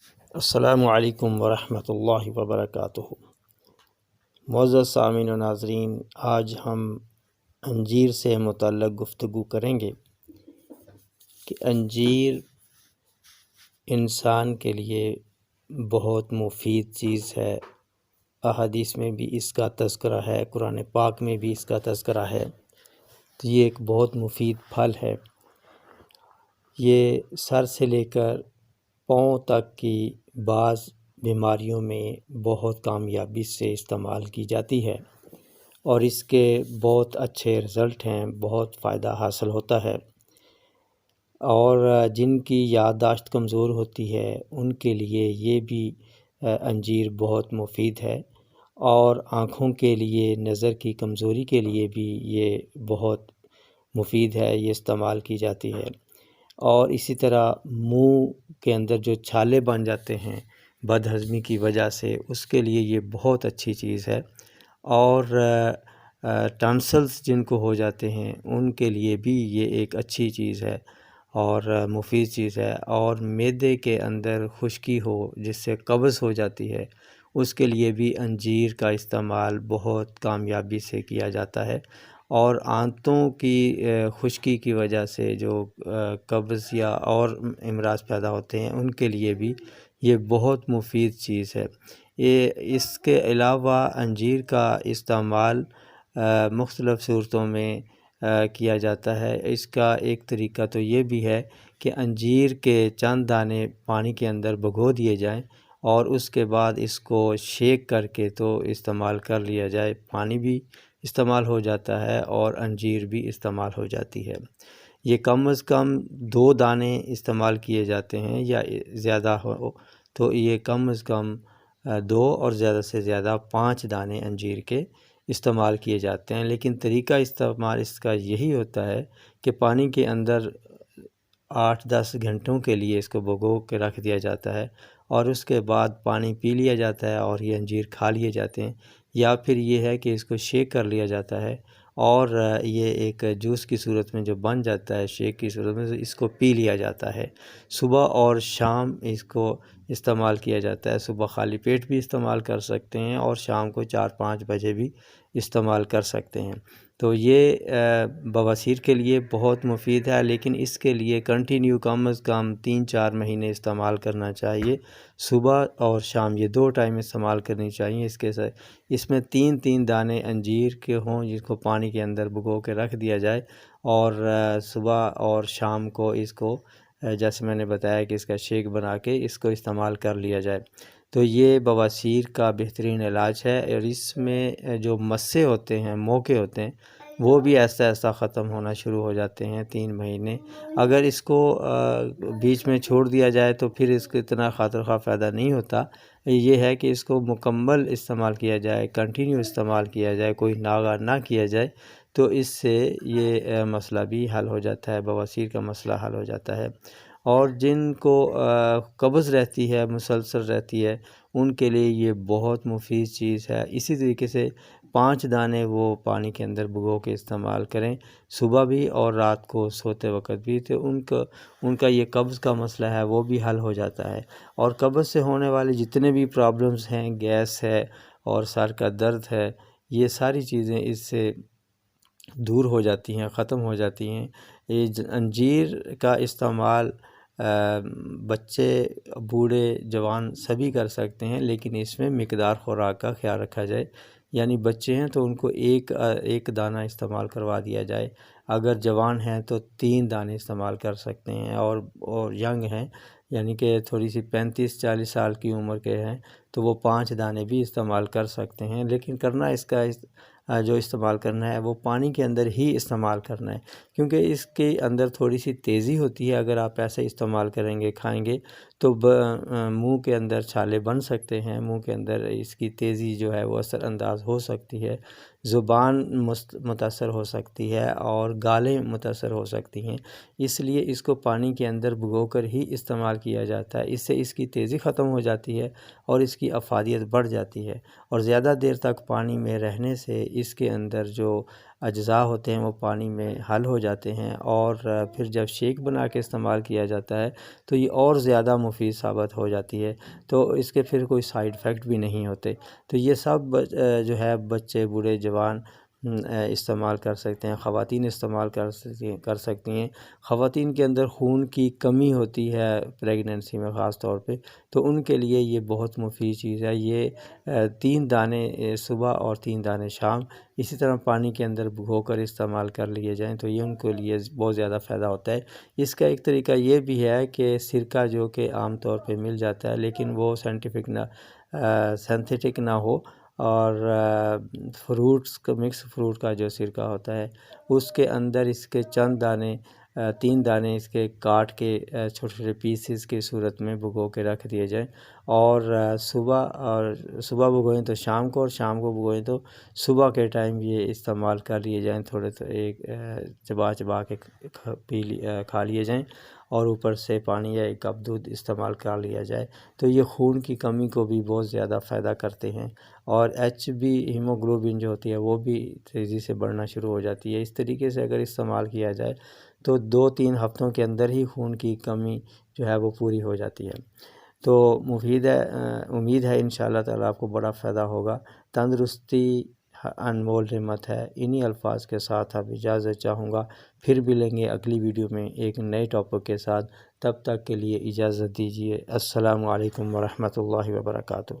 السلام علیکم ورحمۃ اللہ وبرکاتہ۔ معزز سامعین و ناظرین، آج ہم انجیر سے متعلق گفتگو کریں گے کہ انجیر انسان کے لیے بہت مفید چیز ہے۔ احادیث میں بھی اس کا تذکرہ ہے، قرآن پاک میں بھی اس کا تذکرہ ہے۔ تو یہ ایک بہت مفید پھل ہے۔ یہ سر سے لے کر پاؤں تک کی بعض بیماریوں میں بہت کامیابی سے استعمال کی جاتی ہے، اور اس کے بہت اچھے رزلٹ ہیں، بہت فائدہ حاصل ہوتا ہے۔ اور جن کی یادداشت کمزور ہوتی ہے ان کے لیے یہ بھی انجیر بہت مفید ہے، اور آنکھوں کے لیے، نظر کی کمزوری کے لیے بھی یہ بہت مفید ہے، یہ استعمال کی جاتی ہے۔ اور اسی طرح منہ کے اندر جو چھالے بن جاتے ہیں بد ہضمی کی وجہ سے، اس کے لیے یہ بہت اچھی چیز ہے۔ اور ٹانسلز جن کو ہو جاتے ہیں ان کے لیے بھی یہ ایک اچھی چیز ہے اور مفید چیز ہے۔ اور معدے کے اندر خشکی ہو جس سے قبض ہو جاتی ہے، اس کے لیے بھی انجیر کا استعمال بہت کامیابی سے کیا جاتا ہے۔ اور آنتوں کی خشکی کی وجہ سے جو قبض یا اور امراض پیدا ہوتے ہیں ان کے لیے بھی یہ بہت مفید چیز ہے۔ اس کے علاوہ انجیر کا استعمال مختلف صورتوں میں کیا جاتا ہے۔ اس کا ایک طریقہ تو یہ بھی ہے کہ انجیر کے چند دانے پانی کے اندر بھگو دیے جائیں، اور اس کے بعد اس کو شیک کر کے تو استعمال کر لیا جائے۔ پانی بھی استعمال ہو جاتا ہے اور انجیر بھی استعمال ہو جاتی ہے۔ یہ کم از کم 2 دانے استعمال کیے جاتے ہیں، یا زیادہ ہو تو یہ کم از کم 2 اور زیادہ سے زیادہ 5 دانے انجیر کے استعمال کیے جاتے ہیں۔ لیکن طریقہ استعمال اس کا یہی ہوتا ہے کہ پانی کے اندر 8-10 گھنٹوں کے لیے اس کو بھگو کے رکھ دیا جاتا ہے، اور اس کے بعد پانی پی لیا جاتا ہے اور یہ انجیر کھا لیے جاتے ہیں۔ یا پھر یہ ہے کہ اس کو شیک کر لیا جاتا ہے، اور یہ ایک جوس کی صورت میں جو بن جاتا ہے، شیک کی صورت میں اس کو پی لیا جاتا ہے۔ صبح اور شام اس کو استعمال کیا جاتا ہے۔ صبح خالی پیٹ بھی استعمال کر سکتے ہیں، اور شام کو 4-5 بجے بھی استعمال کر سکتے ہیں۔ تو یہ بواسیر کے لیے بہت مفید ہے، لیکن اس کے لیے کنٹینیو کم از کم 3-4 مہینے استعمال کرنا چاہیے۔ صبح اور شام یہ 2 ٹائم استعمال کرنی چاہیے۔ اس میں 3 دانے انجیر کے ہوں جس کو پانی کے اندر بھگو کے رکھ دیا جائے، اور صبح اور شام کو اس کو جیسے میں نے بتایا کہ اس کا شیک بنا کے اس کو استعمال کر لیا جائے۔ تو یہ بواسیر کا بہترین علاج ہے، اور اس میں جو مسے ہوتے ہیں، موقع ہوتے ہیں، وہ بھی ایسا ایسا ختم ہونا شروع ہو جاتے ہیں 3 مہینے۔ اگر اس کو بیچ میں چھوڑ دیا جائے تو پھر اس کو اتنا خاطر خواہ فائدہ نہیں ہوتا۔ یہ ہے کہ اس کو مکمل استعمال کیا جائے، کنٹینیو استعمال کیا جائے، کوئی ناغہ نہ کیا جائے، تو اس سے یہ مسئلہ بھی حل ہو جاتا ہے، بواسیر کا مسئلہ حل ہو جاتا ہے۔ اور جن کو قبض رہتی ہے، مسلسل رہتی ہے، ان کے لیے یہ بہت مفید چیز ہے۔ اسی طریقے سے 5 دانے وہ پانی کے اندر بھگو کے استعمال کریں، صبح بھی اور رات کو سوتے وقت بھی، تو ان کا یہ قبض کا مسئلہ ہے وہ بھی حل ہو جاتا ہے۔ اور قبض سے ہونے والے جتنے بھی پرابلمز ہیں، گیس ہے اور سر کا درد ہے، یہ ساری چیزیں اس سے دور ہو جاتی ہیں، ختم ہو جاتی ہیں۔ یہ انجیر کا استعمال بچے، بوڑھے، جوان سبھی کر سکتے ہیں، لیکن اس میں مقدار خوراک کا خیال رکھا جائے۔ یعنی بچے ہیں تو ان کو ایک دانہ استعمال کروا دیا جائے، اگر جوان ہیں تو 3 دانے استعمال کر سکتے ہیں، اور ینگ ہیں یعنی کہ تھوڑی سی 35-40 سال کی عمر کے ہیں تو وہ 5 دانے بھی استعمال کر سکتے ہیں۔ لیکن کرنا اس کا جو استعمال کرنا ہے وہ پانی کے اندر ہی استعمال کرنا ہے، کیونکہ اس کے اندر تھوڑی سی تیزی ہوتی ہے۔ اگر آپ ایسے استعمال کریں گے، کھائیں گے، تو منہ کے اندر چھالے بن سکتے ہیں، منہ کے اندر اس کی تیزی جو ہے وہ اثر انداز ہو سکتی ہے، زبان متاثر ہو سکتی ہے، اور گالیں متاثر ہو سکتی ہیں۔ اس لیے اس کو پانی کے اندر بھگو کر ہی استعمال کیا جاتا ہے۔ اس سے اس کی تیزی ختم ہو جاتی ہے اور اس کی افادیت بڑھ جاتی ہے، اور زیادہ دیر تک پانی میں رہنے سے اس کے اندر جو اجزاء ہوتے ہیں وہ پانی میں حل ہو جاتے ہیں، اور پھر جب شیک بنا کے استعمال کیا جاتا ہے تو یہ اور زیادہ مفید ثابت ہو جاتی ہے، تو اس کے پھر کوئی سائیڈ ایفیکٹ بھی نہیں ہوتے۔ تو یہ سب جو ہے بچے، بوڑھے، جوان استعمال کر سکتے ہیں، خواتین استعمال کر سکتی ہیں۔ خواتین کے اندر خون کی کمی ہوتی ہے پریگننسی میں خاص طور پہ، تو ان کے لیے یہ بہت مفید چیز ہے۔ یہ 3 دانے صبح اور 3 دانے شام اسی طرح پانی کے اندر بھگو کر استعمال کر لیے جائیں تو یہ ان کے لیے بہت زیادہ فائدہ ہوتا ہے۔ اس کا ایک طریقہ یہ بھی ہے کہ سرکہ جو کہ عام طور پہ مل جاتا ہے لیکن وہ سینتھیٹک نہ ہو، اور فروٹس کا، مکس فروٹ کا جو سرکہ ہوتا ہے اس کے اندر اس کے چند دانے، 3 دانے اس کے کاٹ کے چھوٹے چھوٹے پیسز کی صورت میں بھگو کے رکھ دیے جائیں، اور صبح بھگوئیں تو شام کو، اور شام کو بھگوئیں تو صبح کے ٹائم یہ استعمال کر لیے جائیں، تھوڑے ایک چبا چبا کے کھا لیے جائیں، اور اوپر سے پانی یا 1 کپ دودھ استعمال کر لیا جائے تو یہ خون کی کمی کو بھی بہت زیادہ فائدہ کرتے ہیں، اور HB ہیموگلوبن جو ہوتی ہے وہ بھی تیزی سے بڑھنا شروع ہو جاتی ہے۔ اس طریقے سے اگر استعمال کیا جائے تو 2-3 ہفتوں کے اندر ہی خون کی کمی جو ہے وہ پوری ہو جاتی ہے۔ تو مفید ہے، امید ہے انشاءاللہ تعالیٰ آپ کو بڑا فائدہ ہوگا۔ تندرستی انمول نعمت ہے۔ انہی الفاظ کے ساتھ اب اجازت چاہوں گا، پھر بھی لیں گے اگلی ویڈیو میں ایک نئے ٹاپک کے ساتھ، تب تک کے لیے اجازت دیجیے۔ السلام علیکم ورحمۃ اللہ وبرکاتہ۔